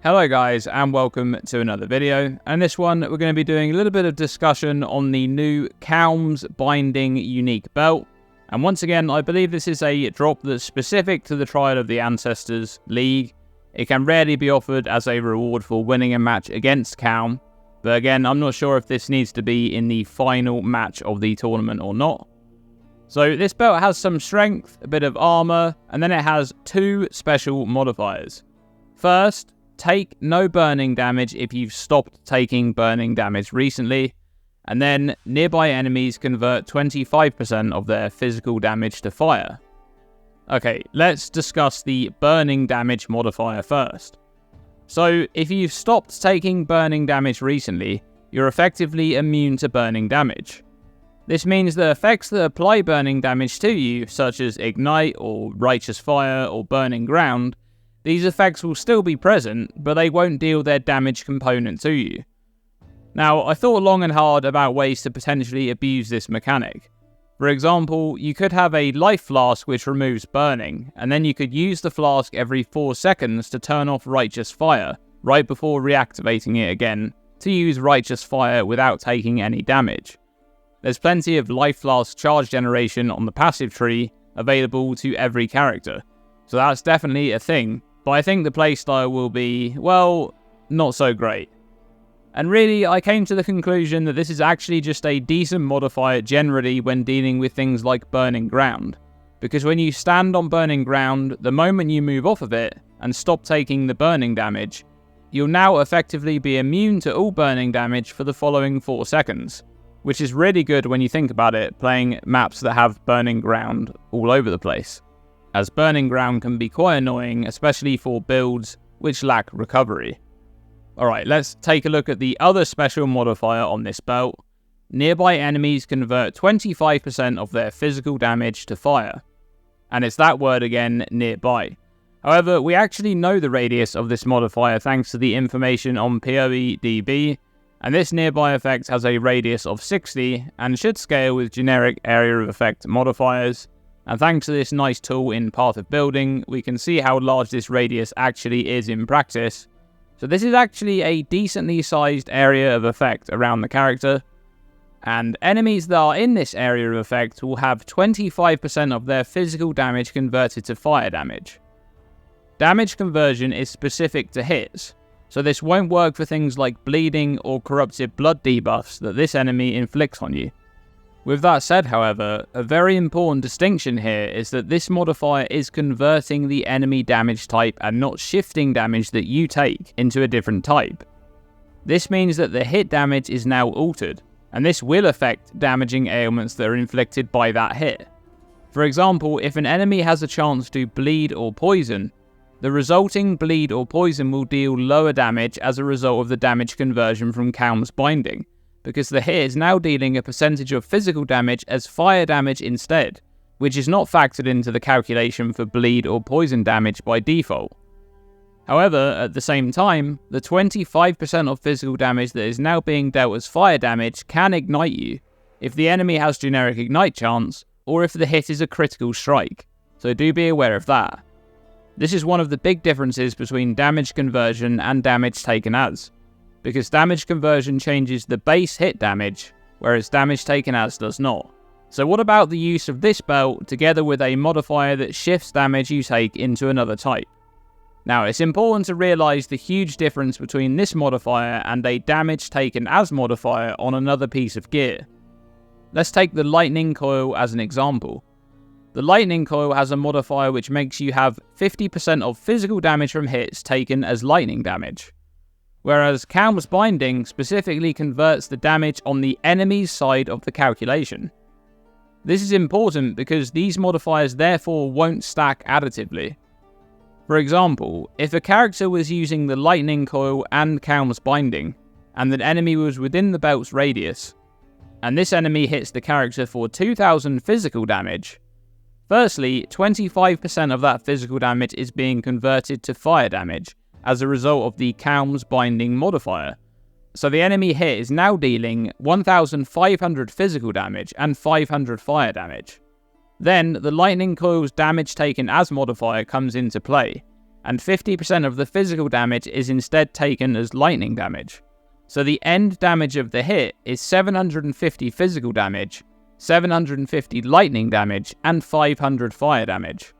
Hello guys, and welcome to another video. And this one we're going to be doing a little bit of discussion on the new Kaom's Binding unique belt. And once again, I believe this is a drop that's specific to the Trial of the Ancestors League. It can rarely be offered as a reward for winning a match against Kaom, but again, I'm not sure if this needs to be in the final match of the tournament or not. So this belt has some strength, a bit of armor, and then it has two special modifiers. First, take no burning damage if you've stopped taking burning damage recently, and then nearby enemies convert 25% of their physical damage to fire. Okay, let's discuss the burning damage modifier first. So if you've stopped taking burning damage recently, you're effectively immune to burning damage. This means that effects that apply burning damage to you, such as Ignite or Righteous Fire or Burning Ground, these effects will still be present, but they won't deal their damage component to you. Now, I thought long and hard about ways to potentially abuse this mechanic. For example, you could have a life flask which removes burning, and then you could use the flask every 4 seconds to turn off Righteous Fire, right before reactivating it again, to use Righteous Fire without taking any damage. There's plenty of life flask charge generation on the passive tree available to every character, so that's definitely a thing, but I think the playstyle will be, well, not so great. And really, I came to the conclusion that this is actually just a decent modifier generally when dealing with things like Burning Ground, because when you stand on Burning Ground, the moment you move off of it and stop taking the burning damage, you'll now effectively be immune to all burning damage for the following 4 seconds. Which is really good when you think about it, playing maps that have Burning Ground all over the place, as Burning Ground can be quite annoying, especially for builds which lack recovery. Alright, let's take a look at the other special modifier on this belt. Nearby enemies convert 25% of their physical damage to fire. And it's that word again, nearby. However, we actually know the radius of this modifier thanks to the information on PoE-DB, and this nearby effect has a radius of 60 and should scale with generic area of effect modifiers, and thanks to this nice tool in Path of Building, we can see how large this radius actually is in practice. So this is actually a decently sized area of effect around the character, and enemies that are in this area of effect will have 25% of their physical damage converted to fire damage. Damage conversion is specific to hits, so this won't work for things like bleeding or corrupted blood debuffs that this enemy inflicts on you. With that said, however, a very important distinction here is that this modifier is converting the enemy damage type and not shifting damage that you take into a different type. This means that the hit damage is now altered, and this will affect damaging ailments that are inflicted by that hit. For example, if an enemy has a chance to bleed or poison, the resulting bleed or poison will deal lower damage as a result of the damage conversion from Kaom's Binding, because the hit is now dealing a percentage of physical damage as fire damage instead, which is not factored into the calculation for bleed or poison damage by default. However, at the same time, the 25% of physical damage that is now being dealt as fire damage can ignite you, if the enemy has generic ignite chance, or if the hit is a critical strike, so do be aware of that. This is one of the big differences between damage conversion and damage taken as, because damage conversion changes the base hit damage, whereas damage taken as does not. So what about the use of this belt together with a modifier that shifts damage you take into another type? Now, it's important to realise the huge difference between this modifier and a damage taken as modifier on another piece of gear. Let's take the Lightning Coil as an example. The Lightning Coil has a modifier which makes you have 50% of physical damage from hits taken as lightning damage, whereas Kaom's Binding specifically converts the damage on the enemy's side of the calculation. This is important because these modifiers therefore won't stack additively. For example, if a character was using the Lightning Coil and Kaom's Binding, and an enemy was within the belt's radius, and this enemy hits the character for 2000 physical damage, firstly, 25% of that physical damage is being converted to fire damage as a result of the Kaom's Binding modifier. So the enemy hit is now dealing 1500 physical damage and 500 fire damage. Then the Lightning Coil's damage taken as modifier comes into play, and 50% of the physical damage is instead taken as lightning damage. So the end damage of the hit is 750 physical damage, 750 lightning damage, and 500 fire damage.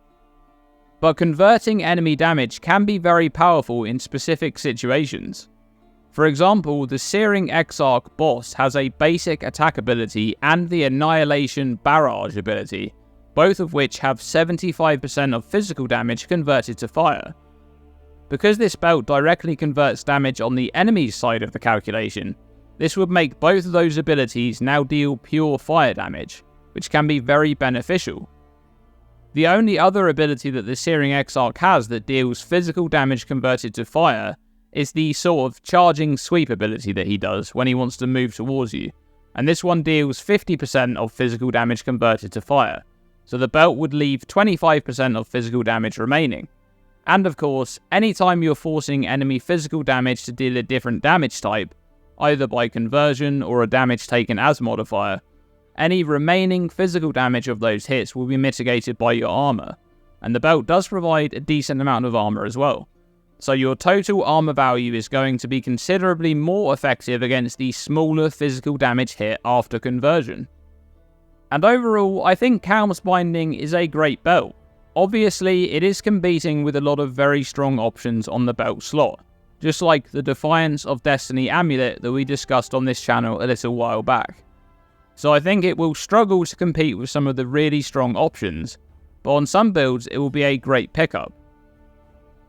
But converting enemy damage can be very powerful in specific situations. For example, the Searing Exarch boss has a basic attack ability and the Annihilation Barrage ability, both of which have 75% of physical damage converted to fire. Because this belt directly converts damage on the enemy's side of the calculation, this would make both of those abilities now deal pure fire damage, which can be very beneficial. The only other ability that the Searing Exarch has that deals physical damage converted to fire is the sort of charging sweep ability that he does when he wants to move towards you, and this one deals 50% of physical damage converted to fire, so the belt would leave 25% of physical damage remaining. And of course, anytime you're forcing enemy physical damage to deal a different damage type, either by conversion or a damage taken as modifier, any remaining physical damage of those hits will be mitigated by your armor, and the belt does provide a decent amount of armor as well. So your total armor value is going to be considerably more effective against the smaller physical damage hit after conversion. And overall, I think Kaom's Binding is a great belt. Obviously, it is competing with a lot of very strong options on the belt slot, just like the Defiance of Destiny amulet that we discussed on this channel a little while back. So I think it will struggle to compete with some of the really strong options, but on some builds it will be a great pickup.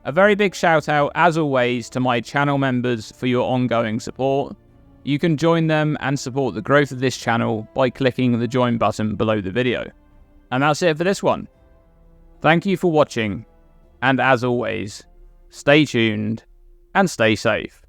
A very big shout out, as always, to my channel members for your ongoing support. You can join them and support the growth of this channel by clicking the join button below the video. And that's it for this one. Thank you for watching, and as always, stay tuned and stay safe.